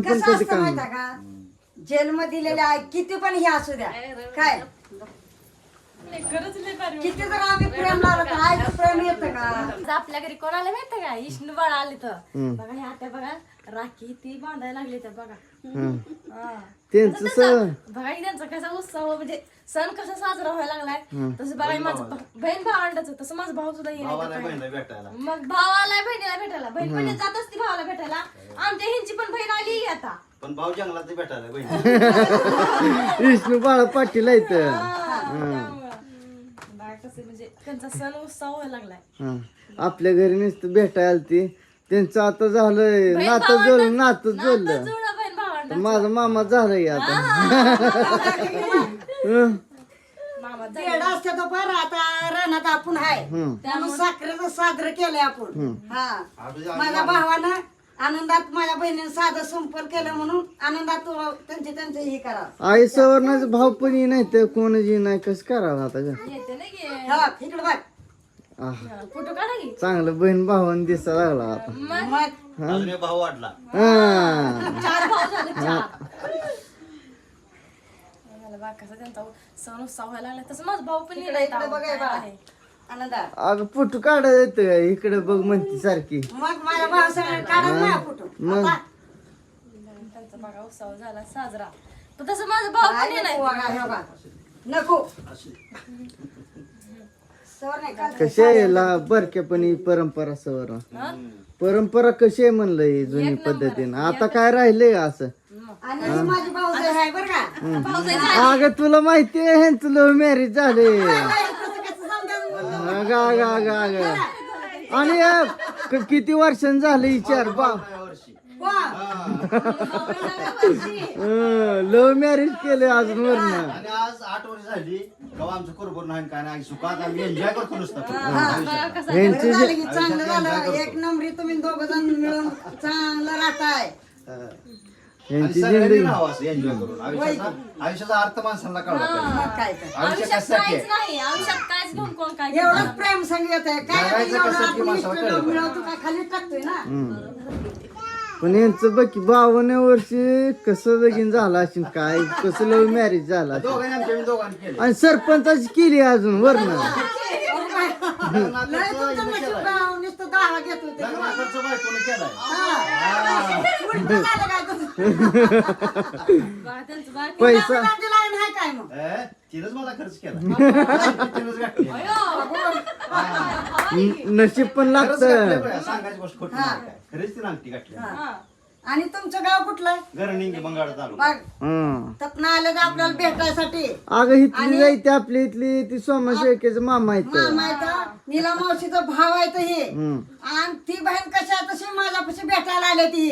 कसं असतं माहिती का, जेलमध्ये दिलेले आहे किती पण हे असू द्या काय किती जर आम्ही प्रेम लावलं तर आईचं प्रेम येतं का. आपल्या घरी कोणाला माहिती का विष्णू बाळ आले तर बघा हे आता बघा राखी ती बांधायला लागली तर बघा त्यांचं सण बघा की त्यांचा कसा उत्सव म्हणजे सण कसा साजरा व्हायला लागलाय तसं बघा माझं बहीण भावंडाचं तसं माझा भाऊ सुद्धा येणार मग भावाला बहिणीला भेटायला बहीण पण जात असते भावाला भेटायला आमच्या ह्यांची पण बहीण आली आता पण भाऊ जंगलात भेटायला विष्णू बाळ पाटील आहेत. कसं म्हणजे त्यांचा सण उत्सव व्हायला लागलाय. आपल्या घरी नुसतं भेटायला ती त्यांचं आता झालंय नातं जोडलं जुळं बहीण भावंड माझा मामा झालंय आता. मामा पेढा असते तो बरं आता रानात आपण आहे त्यामुळे साखरेचं साजरं केलंय आपण. हा माझ्या भावानं आनंदात माझ्या बहिणीने साधं संपल केलं म्हणून आनंदात त्यांचं हे करावं. आई सवर्णाचं भाव पण नाही तर कोणाची नाही कसं करावं आता ग. येते ना की हा इकडे बघ फोटो काढा की चांगलं बहीण भावानं दिसायला लागला आता. मग अजून एक भाऊ वाढला. हा. 4 भाऊ झाले 4. बघा कसं त्यांचा सण उत्सव व्हायला लागला तसं माझा भाऊ पण इकडे बघाय बा आनंदात. अगं फोटो काढायला येतं का इकडे बघ म्हणती सारखी. मग माझ्या भावासंग काढा माझ्या फोटो. मग त्यांचा बघा उत्सव झाला साजरा पण तसं माझा भाऊ पण येणार नको सवर नाही का कशी आहे बरक्यापणी परंपरा सवर्ण परंपरा कशी आहे म्हणलं ही जुनी पद्धतीनं आता काय राहिलंय असं. आणि ही माझी भाऊ आहे बरं का. अगं तुला माहिती आहे ह्यांचं लव्ह मॅरेज झाले. कसं कसं समजावून आणि किती वर्षांनी झालं विचार बा लव्ह मॅरेज केले अजून वरण. आणि आज 8 वर्ष झाली तेव्हा आमचं कुरबुर नाही काय नाही सुखात आम्ही एन्जॉय करतो नुसतं. ह्यांची झालं की चांगलं झालं एक नंबरी तुम्ही दोघ जण मिळून चांगलं राहताय. ह्यांची सगळ्यांनी जिंदगी राहावं असं एन्जॉय करून. आयुष्याचा अर्थ माणसाला कळला मग काय तर. आयुष्य आयुष्यात कशासाठी काहीच नाही आयुष्यात काहीच घेऊन कोण काय एवढंच प्रेम संग येत आहे काय जगायचं एवढं कसं की आपण माणसाला इष्ट कळलं मिळवतो काय खाली टाकतोय ना. पण यांचं बघ की 52 वर्षी कसं लगीन झालं असेल काय कसं लव्ह मॅरेज झालं असेल. दोघांनी आमच्या दोघांनी केलं. आणि सरपंचाची केली अजून वरण. लय तुमचं नशीब गाव नुसतं दावा घेत होते. लग्नाचा बायकोने केलाय. उलटं झालं काय तुझं? त्यांचं बाळ पैसा माझी लाईन आहे काय मग तिनंच मला खर्च केला. तिनंच घातली. नशीब पण खरंच घातलंय लागतं. बरं, सांगायची गोष्ट खोटी नाही काय. खरंच तिनं अंगठी घातली. आणि तुमचं गाव कुठलं गरनिंगी बंगाळ चालू. बघ हं. तपना आले तर आपल्याला भेटायसाठी अगं इथली जायची आपली इथली ती सोमा शेळकेचं मामा आहेत. मामा आहे तर नीला मावशीचा भाव आहे तर हे आणि ती बहीण कशी आहे तशी माझ्यापाशी भेटायला आले ती.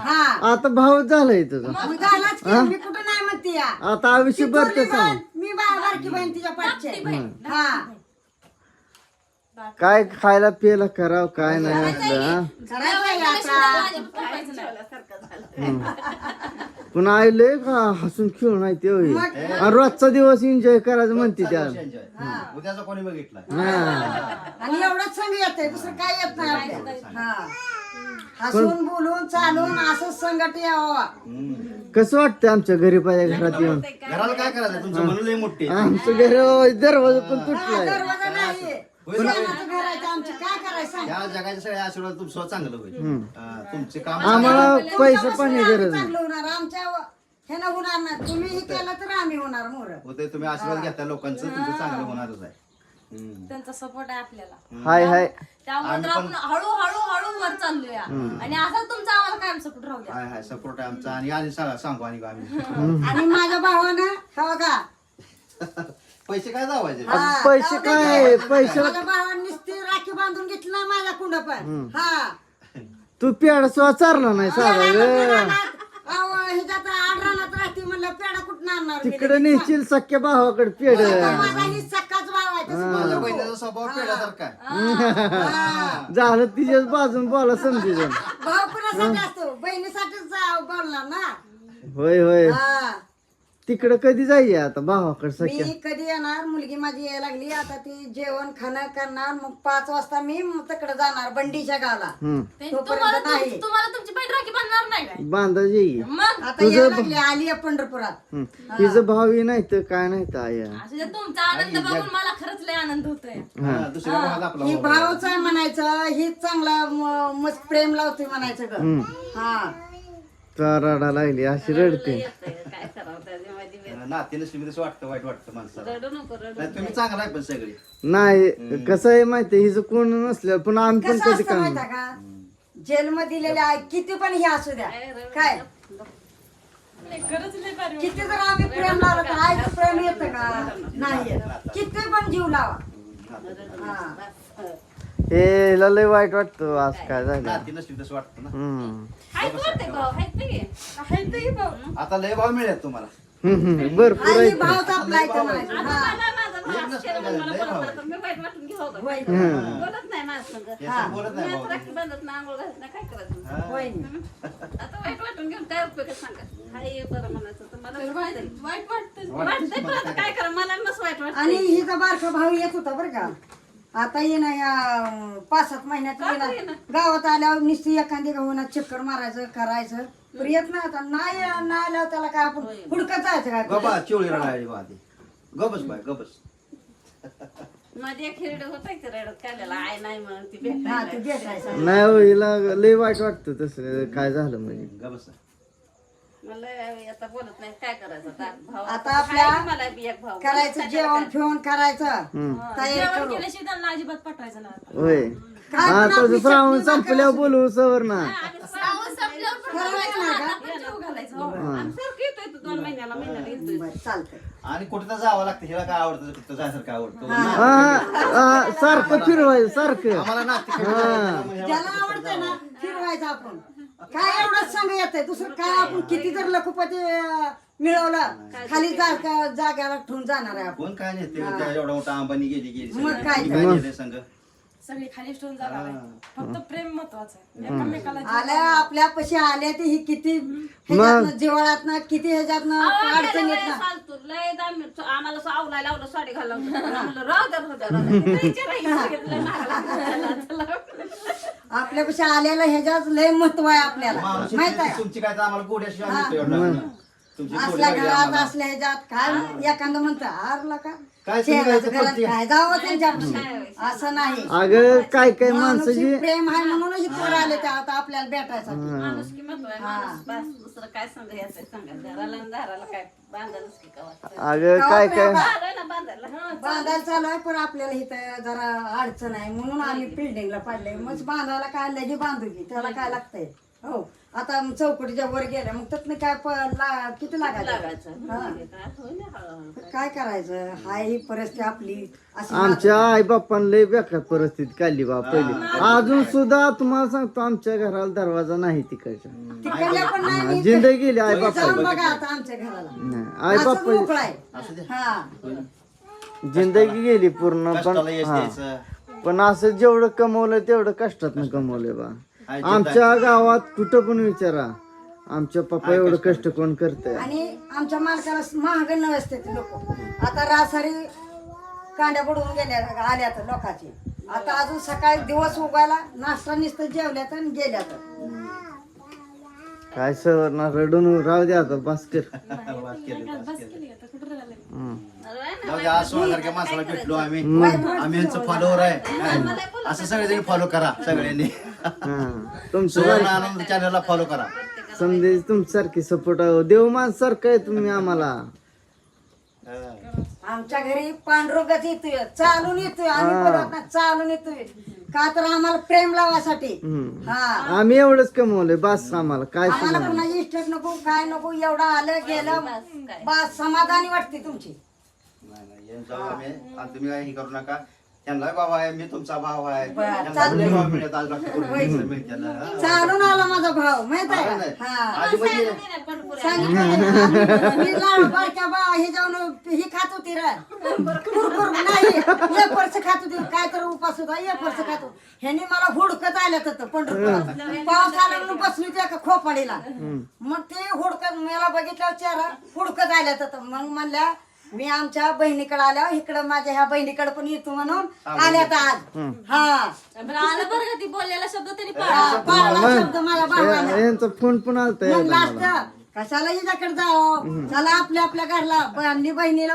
हा आता भाव झालाय तुझा. मग झालाच की मी कुठं नाही म्हणते या आता आयुष्य ती भरते थोरली सांग बहीण, मी बारकी बहीण तिच्या पाठचे. हा काय खायला पियला करावं काय नाही असलं हा. करायचं पुन्हा आले का हसून खेळून आहे ते होईल. आणि रोजचा दिवस एन्जॉय करायचं म्हणते त्या. उद्याचा कोणी बघितला. आणि एवढंच संग येत आहे दुसरं काय येत नाही आपल्याला. हा हसून बोलून चालून असं संगट यावं. कसं वाटतं आमच्या घरी पाहिजे घरात येऊन. घराला काय करायचं तुमचं म्हणून लय मोठे. आमचं घर दरवाजा पण तुटलाय. दरवाजा नाही शेणाचं घर आहे ते आमचं काय करायचं सांग. या जगाच्या सगळ्या आशीर्वाद तुमचं चांगलं होईल. तुमचे काम आम्हाला पैसे तुमच्या पाणी वस्तीला गरज आम्ही नाही. चांगलं होणार आमच्या ह्यानं होणार ना तुम्ही हे केलं तर आम्ही होणार मोर. होते तुम्ही आशीर्वाद घेता लोकांचं तुमचं चांगलं होणारच आहे. त्यांचा सपोर्ट आहे आपल्याला हाय हाय त्यामुळे तर आपण हळू वर चाललोया आणि असा तुमचा आम्हाला कायम सपोर्ट राहू द्या. हाय हाय सपोर्ट आहे आमचा. आणि सांगू आणि आम्ही आणि माझ्या भावानं हा बघा पैसे काय जावायचे. पैसे काय पैसे माझ्या भावानं नुसती राखी बांधून घेतली ना माझ्या कुंड पण. हा तू पेड सुद्धा चारला नाही साधा ह्याच्यात आडरानात राहते म्हणलं पेडा कुठं आणणार मी? तिकडे नेशील सख्या भावाकडे पेड. माझा ही सक्काच भाव आहे तसं माझ्या बोलू नको. बहिणीचा स्वभाव पेढ्यासारखा आहे. झालं तिच्याच बाजून बोला समजून. भाव कुणासाठी असतो बहिणीसाठीच बोलणार ना. होय होय हा तिकडं कधी जाई आता भावाकडे सख्या? मी कधी येणार, मुलगी माझी यायला लागली आता, ती जेवण खाणं करणार, मग 5 वाजता मी तिकडे जाणार बंडीच्या गावाला. तोपर्यंत नाही. तुम्हाला तुमची बहीण राखी बांधणार नाही काय? बांधायची येई. मग आता यायला लागली, आली आहे पंढरपुरात. तिचं भावी नाही तर काय नाही तर आया. असं जे तुमचा आनंद बघून मला खरंच लय आनंद होतोय. दुसऱ्या भावात आपला ही भाऊ आहे. भावच आहे म्हणायचं, ही चांगला मस्त प्रेम लावते म्हणायचं ग. हा रडा लागली अशी रडते. नाते नसली म्हणजे वाटतं, वाईट वाटतं माणसाला. नाही, तुम्ही चांगला आहे पण सगळी. नाही कसं आहे माहितीये हिचं कोण नसल्यावर पण आम्ही पण कसं कधी असतं काम माहिती का, जेलमध्ये दिलेले आहे किती पण हे असू द्या, काय खरंच लय भारी किती जर आम्ही प्रेम लावलं तर आईचं प्रेम येतं का? नाही येत. किती पण जीव लावा. हा. हे लय वाईट वाटतं आज काय झालं. नाते नसली तसं वाटतं ना. आहेत वाटते भाऊ, आहेत नाही? आहेत नाही भाऊ. आता लय भाव मिळेल तुम्हाला. भरपूर आई आहे भावच आपला इथं म्हणायचं. हा. एक नसलं काय, लय भाव आहे. होय. बोलत नाही माझ्या संग. हे असं बोलत नाही भाऊ. राखी बांधत नाही, आंघोळ घालत नाही, काय करायचं? हा. होय. आता वाईट वाटून घेऊन काय उपयोग आहे सांगा? हाय बरं म्हणायचं तर मला वाटतंय. वाईट वाटतं. वाटतंय पण आता काय करा, मला मस्त वाईट वाटतं. आणि हिचा बारका भाऊ येत होता बरं का. आता ये ना या 5-7 महिन्यात ये ना गावात आल्यावर नुसती एखादी गव्हाना चक्कर मारायचं करायचं, पण येत नाही. आता नाही आल्यावर त्याला काय आपण हुडकत जायचं काय? गबा चिवळी रडायची बा आधी. गबस बाय गबस. मध्ये एक हिरडं होतं की रडत काढलेला, आय नाही म्हणून ती हा भेटायला. ते भेटायचं. नाही हो, हिला लय वाईट वाटतं तसं काय झालं म्हणजे. गबस. मला आता बोलत नाही, काय करायचं आता? भाऊ आता आपल्या आहे मला बी एक भाऊ. करायचं जेवण फिवण करायचं, तयारी जेवण करू. केल्याशिवाय त्यांना अजिबात पाठवायचं नाही. होय काय हा पण तसं आपली श्रावण चटणी संपल्यावर बोलू सवर ना. श्रावण संपल्यावर पण ठरवायचं नाही का? आपण जेवू घालायचं. हो. आम्ही सारखं येतोय तो 2 महिन्याला येतोय. बरं, चालतंय. आणि कुठं तर जावं लागतं. हिला काय आवडतं, कुठं जायचं काय आवडतं. सारखं फिरवायचं सारखं. आम्हाला नाते ज्याला आवडतंय ना फिरवायचं आपण. काय एवढंच सांग येतंय, दुसरं काय आपण किती जर लखोपती मिळवलं खाली जाग्याला ठेवून जाणार आहे आपण. कोण काय नेते एवढा मोठा अंबानी गेली मग काय काय नेते संघ. सगळी खाली स्टोन जाणार आहे. फक्त प्रेम महत्वाचं आहे. एकमेकाला आल्या आपल्यापाशी आल्या ते ही किती ह्याच्यातनं जिवाळ्यातनं किती ह्याच्यातनं अडचणीत ना. फालतू लय दाम आम्हाला सावलाय लावलं, साडी घालावलं. म्हणलं राहू द्या, राहू द्या, राहू द्या. तिथं विचारायला सांगितलं, नाकाला. आपल्यापाशी आल्याला ह्याच्यात लय महत्व आहे आपल्याला, माहित आहे तुमची काय तर आम्हाला गोड्याशिवाय नेते एवढं. तुमची का? गोडी असल्या लागली घरात आम्हाला. असल्या ह्याच्यात काय एखादं म्हणतं आरला का काय तुम्ही शहराचं काय घरात करते? काय जावं त्यांच्यापाशी, असं नाही. अगं काय काय माणूसची माणसाची प्रेम आहे म्हणून इथवर आले ते आता आपल्याला भेटायसाठी. माणूस की महत्व आहे, माणूस बस दुसरं काय सांगा याचं सांगा. घराला आणि दाराला काय बांधायलाच की कवा. अगं काय काय बांधाय ना बांधायला. बांधायला चालू आहे, पण आपल्याला इथं जरा अडचण आहे म्हणून आम्ही बिल्डिंगला पाडले. मग बांधायला काय लगे बांधू की त्याला काय लागतंय. हो आता चौकटीच्या वर गेल्या मग त्यातनं काय किती लागायचं. लागायचं. हा. होय ना, हळूहळू. काय करायचं, हाय ही परिस्थिती आपली अशी. आमच्या आई बापांना लय बेकार परिस्थिती काढली बा पहिली. अजून सुद्धा तुम्हाला सांगतो आमच्या घराला दरवाजा नाही तिकडच्या. तिकडल्या पण नाही मी जिंदगी गेली आई बापा. जाऊन बघा आता आमच्या घराला आई असंच बापा मोकळं आहे. असू दे. हा जिंदगी गेली पूर्ण. पण कष्टाला यश हा. द्यायचं. पण असं जेवढं कमवलं तेवढं कष्टात कमवलंय बा. आहे ते आमच्या गावात कुठं पण विचारा आमच्या पप्पा एवढं कष्ट कोण करतंय. आणि आमच्या मालकाला महाग नसते ते लोक. आता रासारी कांड्या बुडवून गेल्या आल्यात लोकांची. आता अजून सकाळी दिवस उगायला नाश्ता नुसतं जेवल्यात आणि गेल्यात. काय सवरणार रडून राहू द्या आता भास्कर. वाद केले, वाद केले. केली आता कुठं राहिलंय? जाऊ दे, आज 16,000 माणसाला भेटलो आम्ही. आम्ही यांचं फॉलोवर आहे. असं सगळेजण फॉलो करा सगळ्यांनी. तुमचं सुवर्ण आनंद चॅनलला फॉलो करा. समजे तुमच्यासारखी सपोर्ट देव माणस सारखं आहे तुम्ही आम्हाला. आमच्या घरी पांडुरंगच येतोय, चालून येतोय. आम्ही बोलत नाही, चालून येतोय. का तर आम्हाला प्रेम लावासाठी. हा आम्ही एवढंच कमवलंय बस आम्हाला काय आम्हाला कोणाची इस्टेट नको काय नको. एवढं आलं गेलं बस समाधानी वाटते तुमची. नाही, नाही, यांचं आम्ही आणि तुम्ही काही हे करू नका. त्यांना भाव आहे, मी तुमचा भाव आहे. बरं, त्यांना चालतंय. लय भाव मिळत आज बाकी कोणी मिळतं ना. हा. चालून आला माझा भाव माहित आहे नाही. का? हा आधी म्हणजे सांगितलं मी लाड बारक्या बा हे जाऊन ही खात होती रे कुरकुर नाही एक वर्ष खात होती. काय तर उपास होता एक वर्ष खात होती. ह्यांनी मला हुडकत आल्यात होतं पंढरपुरात. पाऊस आला म्हणून बसली होती एका खोपाडीला. मग ते हुडकत मला बघितल्यावर चेहरा फुडकत आल्या तर मग म्हणल्या मी आमच्या बहिणीकडे आल्या इकडं माझ्या ह्या बहिणीकडे पण येतो म्हणून आल्यात आज हा बरं, आलं बरं का ती बोललेला शब्द त्यांनी पाळला शब्द माझ्या भावानं यांचा फोन पण आलता मग लास्ट कशाला हिच्याकडे जावं चला आपल्या आपल्या घरला बहिणीला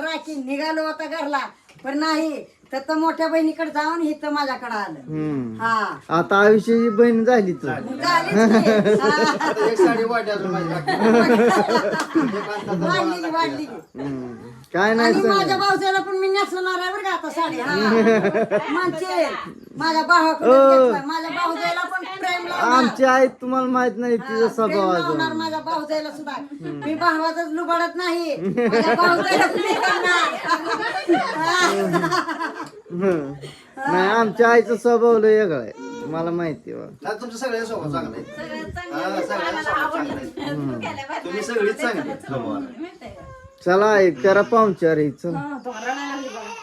राखी निघालो आता घरला पण नाही तर मोठ्या बहिणीकडे जाऊन इथं माझ्याकडे आलं हा आता आयुष्याची बहीण झाली तर झालीच की. हा. आता एक साडी वाटली अजून माझी बाकी. वाढली की, वाढली की. काय नाही आणि माझ्या भाऊजाला पण मी नेसणार आहे बरं का आता साडी हा म्हणजे माझ्या भावाकडे घेतलाय. माझ्या भाऊजाला पण प्रेम लावणार. आमची आई तुम्हाला माहित नाही तिचा प्रेम स्वभाव लावणार माझ्या भाऊजाला सुद्धा मी भावाचाच लुबाडत नाही माझ्या भाऊजाला पण मी करणार. नाही आमच्या आईचा स्वभाव लय वेगळा आहे मला माहिती आहे बा. नाही, तुमचं सगळ्या स्वभाव चांगला आहे. हा, सगळ्यांचा स्वभाव चांगला आहे. तुम्ही सगळीच चांगली आहेत. चला आई करा पाहुणचार चल हा, तो रडायला लागली बघा.